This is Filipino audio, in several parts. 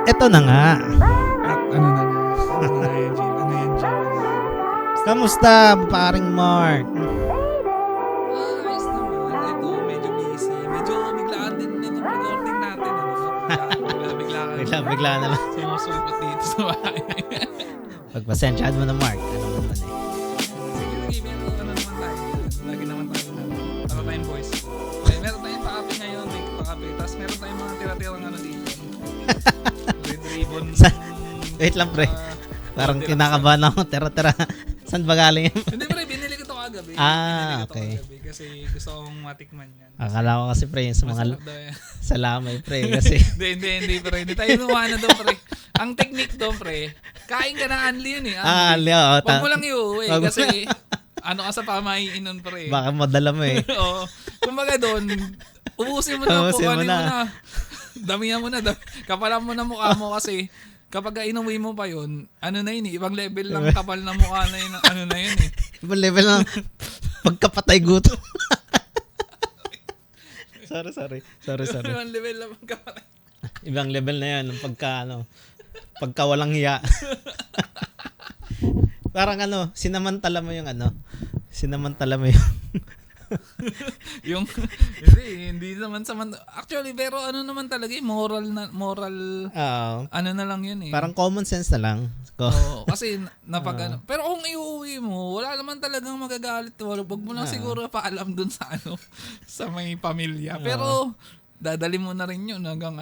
Eto na nga. At ano na nga. Ano na yan, Jim? Ano yan, Jim? Kamusta, paring Mark? Ayos naman. Ito, medyo busy. Medyo biglaan din itong recording natin. Bigla na lang. Sumusulpot dito sa bahay. Pagpasensyaan mo na, Mark. Ano naman eh. Sige, pero ano naman tayo. Lagi naman tayo. Ano tayong boys? Okay, meron tayong pakape ngayon. May pakape. Tapos meron tayong mga tira-tirang ano dito. Red ribbon. Wait lang, pre. Parang kinakabahan ako. Tira-tira. Saan ba galing yun? Hindi, pre. Binili ko ito kagabi. Okay. Kasi gusto kong matikman yan. Akala ko kasi, pre, yung sa mga Masarap daw yan. salamay, pre. Kasi, Hindi, pre. Hindi tayo nuha na doon, pre. Ang technique doon, pre, kain ka ng anli yun eh. Anli. oo. Huwag mo lang iuwi kasi ano ka sa pamahiin nun, pre. Baka madala mo eh. Oo. Kumbaga doon, ubusin mo na, Ubusin mo pukanin mo na. na. Damihan mo na. Kapalan mo na mukha mo kasi kapag inuwi mo pa yun, ano na yun eh, ibang level lang kapal na mukha na yun, ano na yun eh. Ibang level lang. Pagkapatay gutom. Sorry. Ibang level lang kapal. Ibang level na yan. Pagka walang hiya. Parang sinamantala mo yung Sinamantala mo yung Yung hindi naman actually pero ano naman talaga moral ano na lang yun eh. parang common sense na lang. Oo, kasi napag pero kung iuwi mo, wala naman talagang magagalit. Wag mo lang siguro paalam dun sa sa may pamilya. Pero dadali mo na rin yun hanggang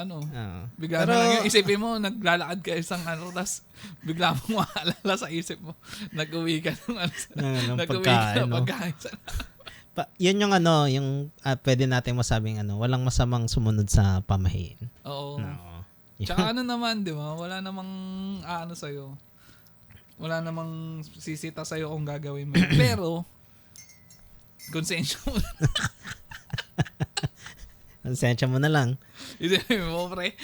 bigla na lang yung isipin mo, naglalakad ka isang tapos bigla mo maalala sa isip mo, nag-uwi ka ng pagkain. Yun yung yung pwede natin masabing walang masamang sumunod sa pamahiin. Oo. Tsaka naman, di ba? Wala namang sa'yo. Wala namang sisita sa'yo kung gagawin mo. Pero, konsensya mo. Konsensya mo na lang. Isipin mo, pre,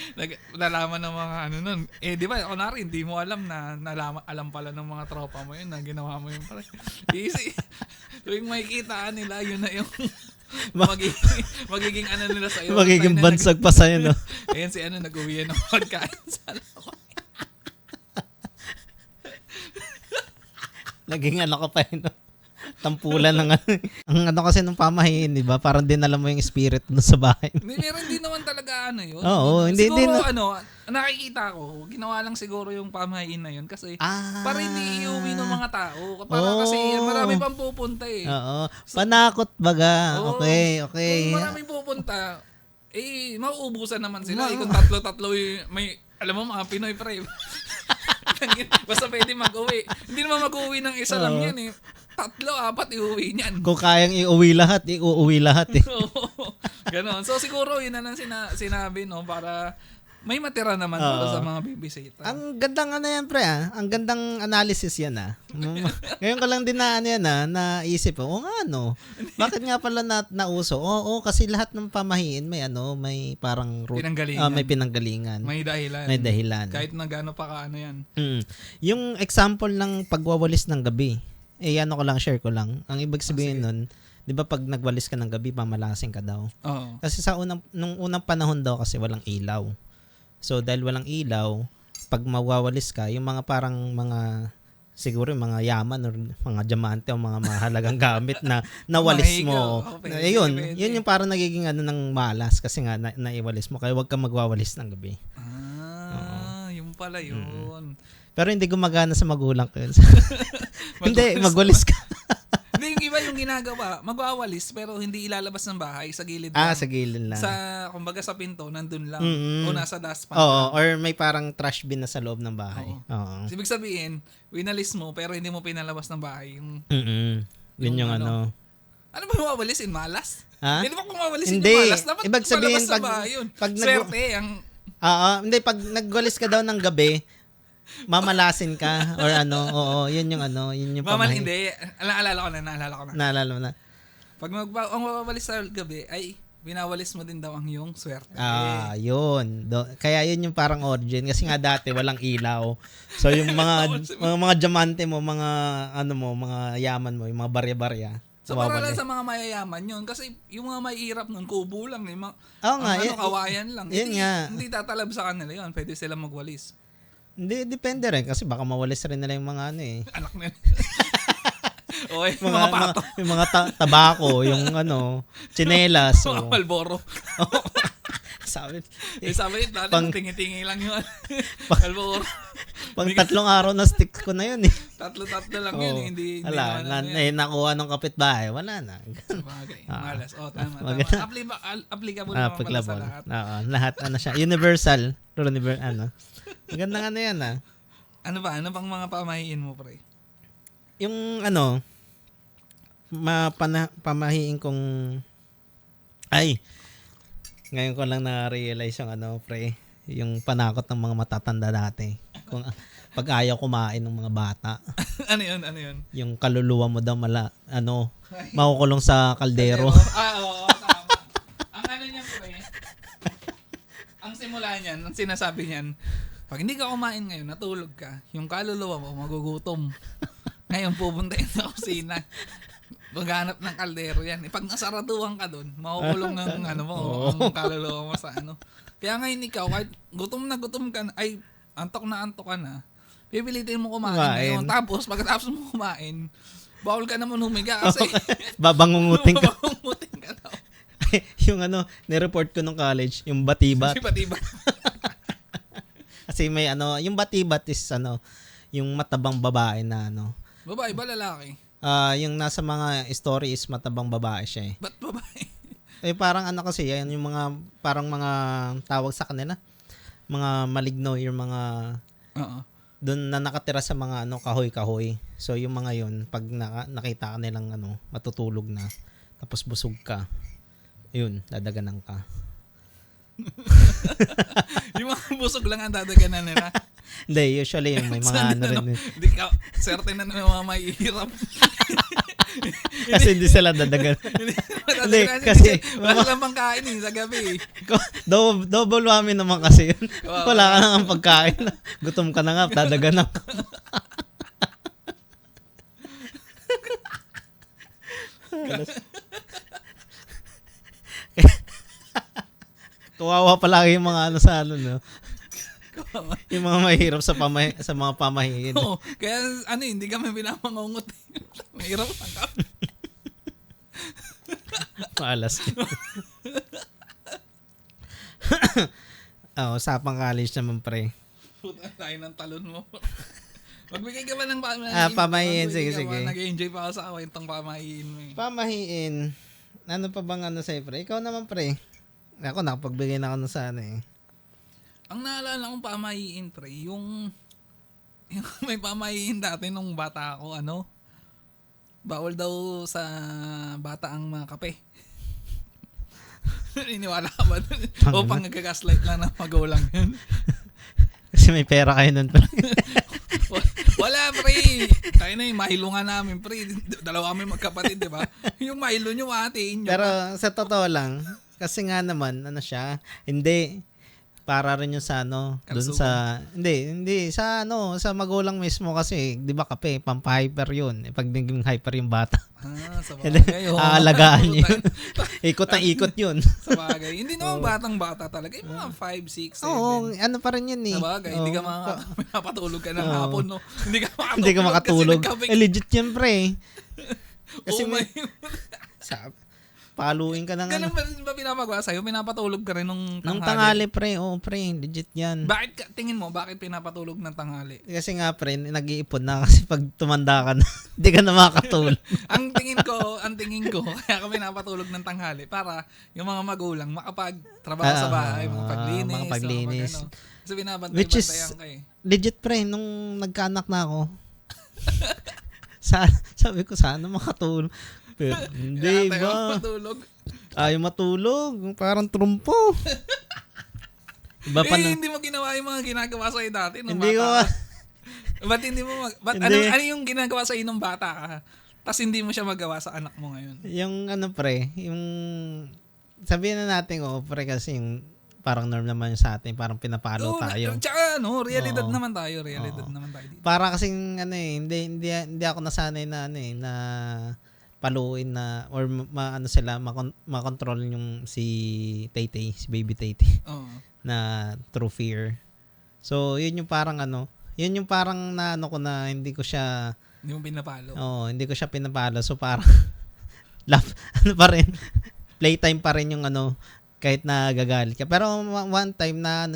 nalaman ng mga nun. Di ba, kunwari, hindi mo alam na alam pala ng mga tropa mo yun na ginawa mo yun, pre. Easy. Tuwing makikita nila, yun na yung magiging nila sa'yo. Magiging bansag pa sa'yo, no? Ayan si nag-uwi ng pagkain sa Naging ka pa yun, no? Tampulan ng ang kasi ng pamahiin, di ba? Parang dinala mo yung spirit doon sa bahay. Meron din naman talaga yun. Oo, hindi siguro nakikita ko, ginawa lang siguro yung pamahiin na yun kasi para hindi iuwi ng mga tao. Para kasi marami pang pupunta eh. Oo. Panakot baga. Okay. Kung maraming pupunta, mauubusan naman sila. Kung tatlo-tatlo may, alam mo mga Pinoy pre. Basta pwede mag-uwi. Hindi naman mag-uwi ng isa lang yan eh. 3-4 iuwi niyan. Kung kayang iuwi lahat, iuwi lahat eh. Ganon. So siguro yun na lang sinabi para may matira naman para sa mga bibisita. Ang gandang yan pre Ang gandang analysis yan Ngayon ko lang din naisip bakit nga pala nauso? Kasi lahat ng pamahiin may parang pinanggalingan. May pinanggalingan. May dahilan. Kahit na gaano pa ka yan. Yung example ng pagwawalis ng gabi. Share ko lang. Ang ibig sabihin nun, 'di ba pag nagwalis ka ng gabi, pamalasing ka daw. Oo. Kasi nung unang panahon daw kasi walang ilaw. So dahil walang ilaw, pag mawawalis ka, yung mga parang siguro mga yaman or mga diamante o mga mahalagang gamit na nawalis mo. Yun yung parang nagiging ng malas kasi nga naiwalis mo. Kaya wag ka magwawalis ng gabi. Yung pala yun. Pero hindi gumagana sa magulang ko yun. Hindi, magwalis ka. Hindi, yung iba yung ginagawa, magwawalis pero hindi ilalabas ng bahay, sa gilid lang. Sa gilid lang. Kumbaga sa pinto, nandun lang. O nasa dustpan lang. Or may parang trash bin na sa loob ng bahay. Oo. Ibig sabihin, winalis mo pero hindi mo pinalabas ng bahay. Yun yung Ano ba mawawalisin? Malas? Hindi ba kung mawawalisin hindi. Yung malas? Dapat ibig sabihin, sa bahay yun. Swerte. Hindi, pag nagwalis ka daw ng gabi, mamalasin ka or yun yung pamahiin. Hindi. Naalala ko na. Naalala mo na. Pag ang mawawalis sa gabi ay binawalis mo din daw ang iyong swerte. Yun. Kaya yun yung parang origin kasi nga dati walang ilaw. So yung mga diamante mo, mga mga yaman mo, yung mga barya-barya, So para Mawawala. lang sa mga mayayaman yun. Kasi yung mga mahihirap nun, kubo lang. Yung mga, Oo nga, kawayan lang. yun Hindi, nga. hindi tatalab sa kanila yun. Pwede sila magwalis. Hindi, depende rin kasi baka mawalis rin nila yung mga ano eh. Anak nila. Okay, mga pato. yung mga tabako, yung ano, tsinelas. Mga Malboro. Sabi, Sabi, dati tingi-tingi lang yun. Malboro. pang 3 araw na stick ko na yun eh. Tatlo lang yun. Hindi Wala, naman yan. nakuha ng kapitbahay, wala na. Sabagay, malas. Tama. Maganda. Applicable naman pala sa lahat. Oo, lahat ano siya, universal. Magandang ano yan ah. Ano ba? Ano bang mga pamahiin mo, pre? Yung ano, pamahiin kong, ngayon ko lang na-realize yung ano, pre, yung panakot ng mga matatanda dati. Kung pag ayaw kumain ng mga bata. Ano yun? Yung kaluluwa mo daw makukulong sa kaldero. Oo, tama. Ang ano niyan, pre, ang simula niyan, ang sinasabi niyan, pag hindi ka kumain ngayon, natulog ka, yung kaluluwa mo magugutom. Ngayon pupunta yun sa kusina. Maghanap ng kaldero yan. Pag nasaraduhan ka doon, makukulong ang ang kaluluwa mo sa ano. Kaya ngayon ikaw, kahit gutom ka na, antok ka na, pipilitin mo kumain ngayon. Tapos, pagkatapos mo kumain, bawal ka naman humiga kasi Babangungutin ka. babangungutin ka daw. Yung ano, nireport ko nung college, yung batibat. Batibat. Kasi may ano, yung batibat is ano, yung matabang babae na ano. Babae ba lalaki? Yung nasa mga story is matabang babae siya eh. Ba't babae? Parang ano kasi, yan yung mga, parang mga tawag sa kanila. Mga maligno, yung mga, doon na nakatira sa mga ano, kahoy-kahoy. So yung mga yun, pag nakita ka nilang ano, matutulog na, tapos busog ka, yun, dadaganan ka. Yung mga busog lang ang dadaganan nila. Hindi, usually yung may mga ano rin. Hindi ka, certain na naman mga mahihirap. Kasi hindi sila dadagan. Hindi, kasi wala lang pang kain sa gabi. Double whammy naman kasi yun. Wala ka nang pagkain. Gutom ka na nga, dadaganan ka. Kawawa palagi yung mga ano sa ano, no? Yung mga mahirap sa mga pamahiin. Oo, kaya hindi kami pinapangungot. Mahirap ang kami. Maalas. Usapang college naman, pre. Puta tayo ng talon mo. Magbigay ka ba ng pamahiin? Sige. Nag-enjoy pa ako sa kwentong pamahiin mo. Pamahiin. Ano pa bang ano sa'yo, pre? Ikaw naman, pre. Ako, nakapagbigay na ako ng sana eh. Ang naalala kong pamahiin, pre, yung may pamahiin dati nung bata ako, bawal daw sa bata ang mga kape. Iniwala ka ba dun? O pang nag-gaslight lang ng magulang yun? Kasi may pera kayo nun, pre. Wala, pre. Tayo na yung Milo nga namin, pre. Dalawa kami magkapatid, di ba? Yung Milo nyo, atiin nyo. Pero sa totoo lang, kasi nga naman, hindi, para rin yung sa dun sa, hindi, sa sa magulang mismo kasi, di ba kape, pampahyper yun. Pag naging hyper yung bata. Sa bagay. Aalagaan nyo yun. Ikot ang ikot yun. Sa bagay. Hindi naman batang-bata talaga. Yung mga 5, 6, 7. Oo, ano pa rin yun eh. Sa bagay. Hindi ka makapatulog ka ng hapon, no? Hindi ka makatulog. Legit yan, pre. Kasi paluin ka na nga. Ganun ba pinapagawa sa'yo? Pinapatulog ka rin nung tanghali? Nung tanghali, pre. Oo, pre. Legit yan. Tingin mo, bakit pinapatulog ng tanghali? Kasi nga, pre, nag-iipon na kasi pag tumanda ka na, hindi ka na makakatulog. ang tingin ko, kaya ka pinapatulog ng tanghali para yung mga magulang makapagtrabaho sa bahay, makapaglinis. Kasi binabantay-bantayan ka eh. Legit, pre, nung nagkaanak na ako, sabi ko, sana makatulog. Pero, hindi ba? Ayaw matulog. Parang trumpo. Iba pa hindi mo ginawa yung mga ginagawa sa'yo dati nung hindi bata ko. Ba't hindi mo ano yung ginagawa sa'yo nung bata ka? Tapos hindi mo siya magawa sa anak mo ngayon? Yung pre, yung sabihin na natin, pre, kasi yung parang norm naman sa atin, parang pinapalo tayo. Tsaka realidad naman tayo. Naman tayo dito. Para kasing hindi ako nasanay na na paluin na or ano sila makontrol yung si Tay-Tay, si baby Tay-Tay Oo. na through fear. So yun yung parang yun yung parang na ko na hindi ko siya Hindi mo pinapalo. hindi ko siya pinapalo. So parang pa rin playtime pa rin yung kahit na gagalit ka. Pero one time na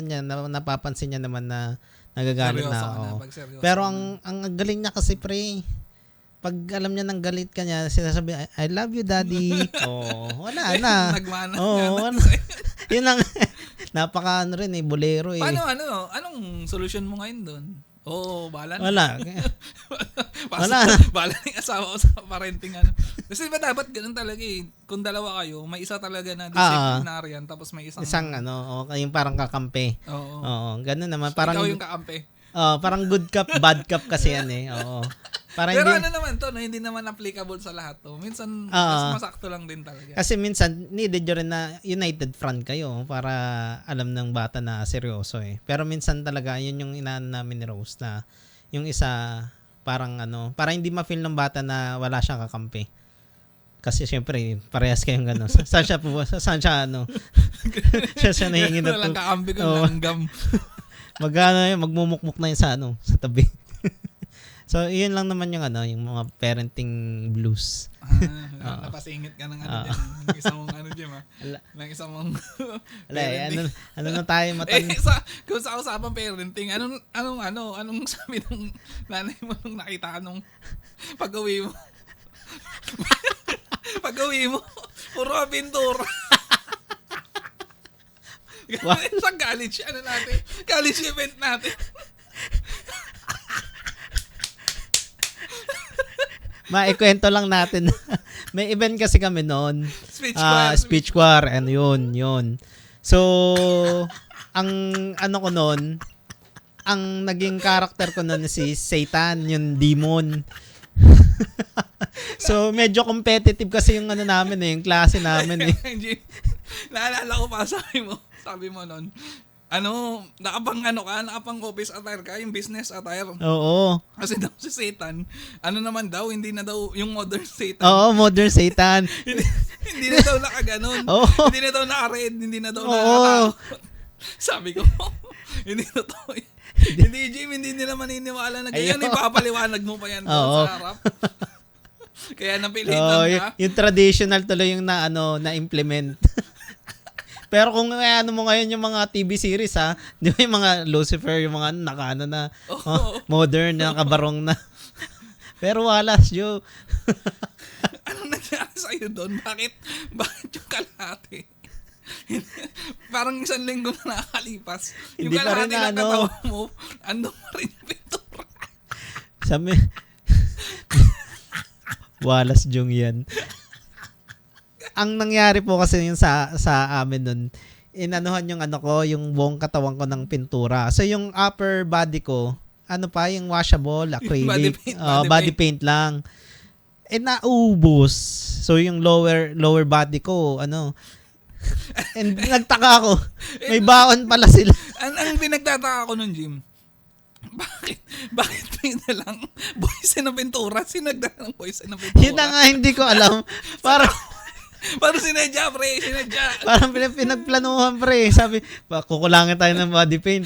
napapansin niya naman na nagagalit Seryoso na ka ako. pag seryoso Pero ka ang galing niya kasi pre. Pag alam niya nang galit ka niya, sinasabi, I love you daddy. Wala na. Nagmana. Wala. Yun lang. Napaka rin bolero eh. Paano anong solusyon mo ngayon doon? Bahala na. Wala. Wala na. Bahala na yung asawa ko sa parenting Kasi ba dapat ganun talaga eh. Kung dalawa kayo, may isa talaga na disciplinarian tapos may isang yung parang kakampi. Oo. Ganun naman. So, ikaw yung kakampi. Parang good cup, bad cup kasi yan eh. Oo. Pero naman to, hindi naman applicable sa lahat to. Minsan, mas masakto lang din talaga. Kasi minsan, needed nyo rin na united front kayo para alam ng bata na seryoso eh. Pero minsan talaga, yun yung inaan namin ni Rose na yung isa, parang para hindi ma-feel ng bata na wala siyang kakampi. Kasi syempre, parehas kayong gano'n. Saan siya siya nahingi na walang kakampi ko, langgam. Magmumukmuk na yun sa tabi. So, yun lang naman yung yung mga parenting blues. Napasingit ka ng dyan. Ng isang dyan, ng isang parenting. Na tayo kung sa usapang parenting, anong sabi ng nanay mo nung nakita nung pag-uwi mo? Pag-uwi mo, puro pintura. Sa college, college event natin. Maikwento lang natin. May event kasi kami noon. Speech choir. And yun. So, ang ko noon, ang naging character ko noon si Satan, yung demon. So, medyo competitive kasi yung namin yung klase namin eh. Naalala ko pa, sabi mo noon, nakapang office attire ka, yung business attire. Oo. Kasi daw si Satan, naman daw, hindi na daw yung modern Satan. Oo, modern Satan. hindi na daw nakaganon. Hindi na daw naka-red, hindi na daw naka-takot. Sabi ko, hindi na to. Hindi, Jim, hindi nila maniniwala na ganyan. Ipapaliwanag mo pa yan doon sa harap. Kaya napilitan ka. Yung traditional tuloy yung na-implement. Pero kung mo ngayon yung mga TV series di ba yung mga Lucifer, yung mga na modern, nakabarong na. Pero wala, Joe. Anong nangyari sa'yo doon? Bakit yung kalahati? Parang isang linggo na nakakalipas. Yung Hindi kalahati pa rin ng katawan mo, andun pa rin yung pintura. Sabi, walas Jung yan. Ang nangyari po kasi yung sa amin nun, inanuhan yung yung buong katawan ko ng pintura. So yung upper body ko, yung washable, acrylic, body paint lang. Naubos. So yung lower body ko, and nagtaka ako. May baon pala sila. Ang pinagtataka ko nun, Jim, bakit may dalang boys na pintura? Sinagdala ng boys na pintura. Yun na nga, hindi ko alam. Parang sinadya, pre. Parang pinagplanuhan, pre. Sabi, kukulangin tayo ng body paint.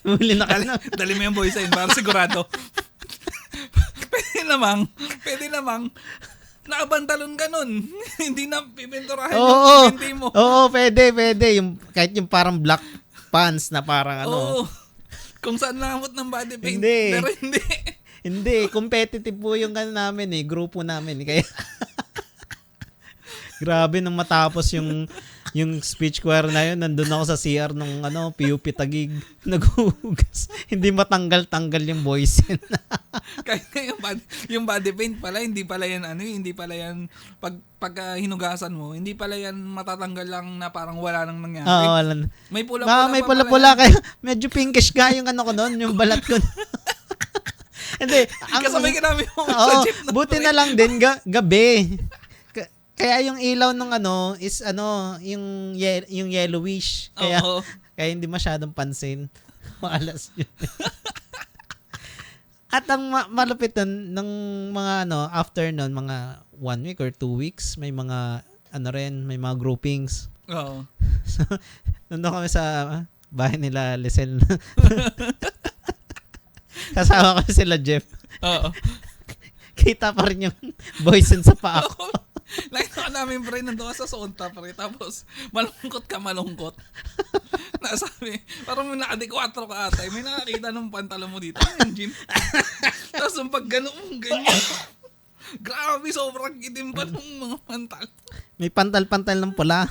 Muli na ka na. Dali mo yung boy sign para sigurado. Pwede namang nakabantalon ka nun. Hindi na pipinturahan yung pinti mo. Oo, pwede. Kahit yung parang black pants na parang Oo. Kung saan namot ng body paint. Hindi. Pero hindi. Hindi. Competitive po yung namin grupo namin. Kaya grabe nung matapos yung speech choir na yun, nandun ako sa CR nung PUP Taguig, naghuhugas. Hindi matanggal-tanggal yung voice. Kahit yung body paint pala, hindi pala yan pag hinugasan mo, hindi pala yan matatanggal lang na parang wala nang nangyari. Oo, wala. May pula-pula may pula-pula kaya medyo pinkish ka yung ko noon, yung balat ko. Hindi. Kasabay ka namin sa jeep. Buti na lang din gabi. Kaya yung ilaw nung is yung yellowish. Kaya hindi masyadong pansin. Malas yun. At ang malupit nun, ng mga after nun, mga 1 week or 2 weeks, may mga, may mga groupings. Oo. So, nandun kami sa bahay nila, Lisel. Kasama ko sila, Jeff. Oo. Kita pa rin yung boysen sa paa ko. Nakita namin pre, nandun ka sa Sonta pre, tapos malungkot. Nasabi, parang may naka-4 ka ata, may nakakita ng pantalon mo dito, yung gym. Tapos yung pag ganun, ganyan. Grabe, sobrang itim pa ng mga pantal. May pantal-pantal ng pula.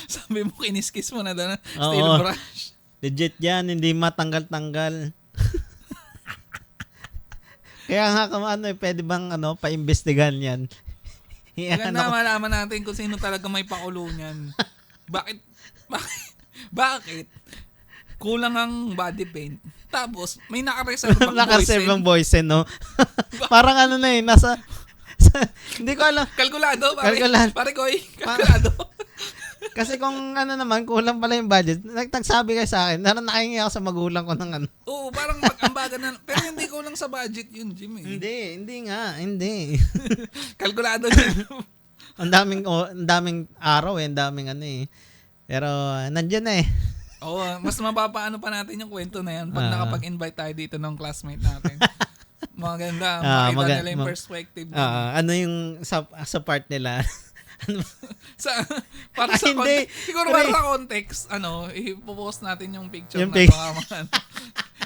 sabi mo, kiniskis mo na doon, Oo. steel brush. Legit yan, hindi matanggal-tanggal. Kaya nga pwede bang paimbestigahan yan? Maganda malaman natin kung sino talaga may pakulo niyan. Bakit? Kulang ang body paint. Tapos, may naka-reserve Naka-reserve ang boysen, no? Parang nasa hindi ko alam. Kalkulado, Kalkulado. Pare Koy, kalkulado. Kasi kung naman, kulang pala yung budget, nagsabi kayo sa akin, nakahingi ako sa magulang ko ng Oo, parang mag-ambagan na. Pero hindi kulang sa budget yun, Jim. Hindi nga, hindi. Kalkulado din. ang daming araw ang daming Pero, nandiyan na Oo, mas mapapaano pa natin yung kwento na yan pag nakapag-invite tayo dito ng classmate natin. Maganda, makita nila yung perspective. Yung sa part nila. Para sa hindi. Siguro para sa context, ipopost natin yung picture yung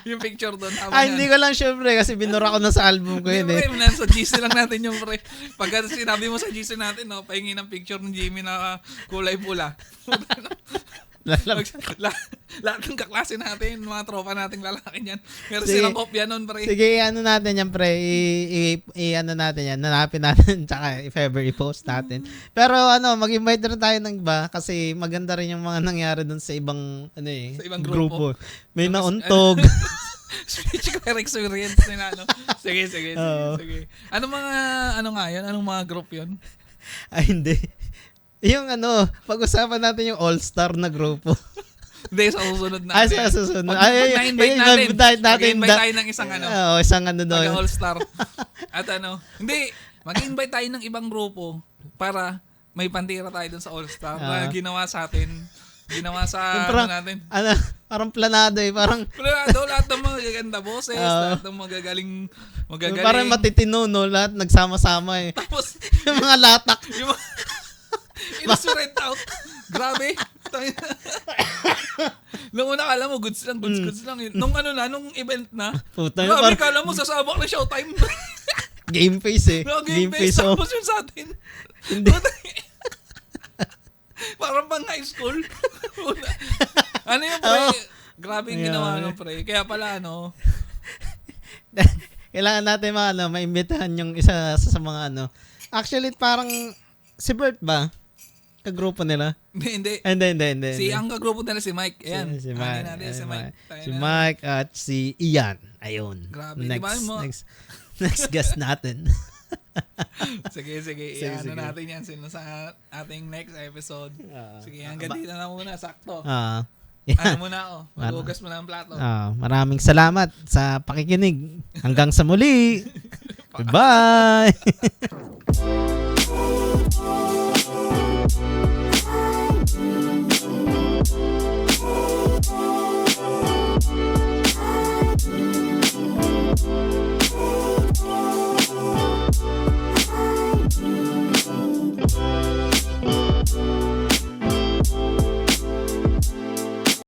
yung picture doon. Hindi ko lang syempre kasi binura ko na sa album ko yun Sa GC lang natin yung pre. Pag sinabi mo sa GC natin, pahingi ng picture ng Jimmy na kulay pula. Lahat ng kaklase natin, mga tropa nating lalaki niyan. Pero silang kopya nun, pre. Sige, natin yan, pre. Natin yan. Nanapin natin, tsaka if ever i-post natin. Pero mag-invite rin tayo ng iba kasi maganda rin yung mga nangyari dun sa ibang, sa ibang grupo. May nauntog. Speech ko experience nila, Sige. Anong mga group yun? Ay, hindi. Yung pag-usapan natin yung all-star na grupo. Hindi, sa susunod na. Sa susunod. Na-invite natin. Mag-invite tayo ng isang isang all-star. At mag-invite tayo ng ibang grupo para may pantira tayo dun sa all-star na ginawa sa atin. Ginawa sa natin. Parang planado Parang planado, lahat ng mga gaganda boses, lahat ng magagaling. Parang matitino, lahat nagsama-sama Tapos, yung mga latak. Illustrate out. Grabe. Nung una kala mo, goods lang. Nung nung event na, grabe kala mo, sasabak na showtime. Game face Game face. Tapos yun sa atin. Hindi. Parang pang high school. Yung pre? Grabe yung ginawa ng pre. Kaya pala, kailangan natin maimbitahan yung isa sa mga Actually, parang si Bert ba? Kagrupo nila? Hindi. Ang kagrupo nila si Mike. Ayan. Si Mike. Si Mike at si Ian. Ayun. Grabe. Next guest natin. Sige. Natin yan sa ating next episode. Sige, hanggang dito na muna. Sakto. Mag-ugas mo na ang plato. Maraming salamat sa pakikinig. Hanggang sa muli. Bye!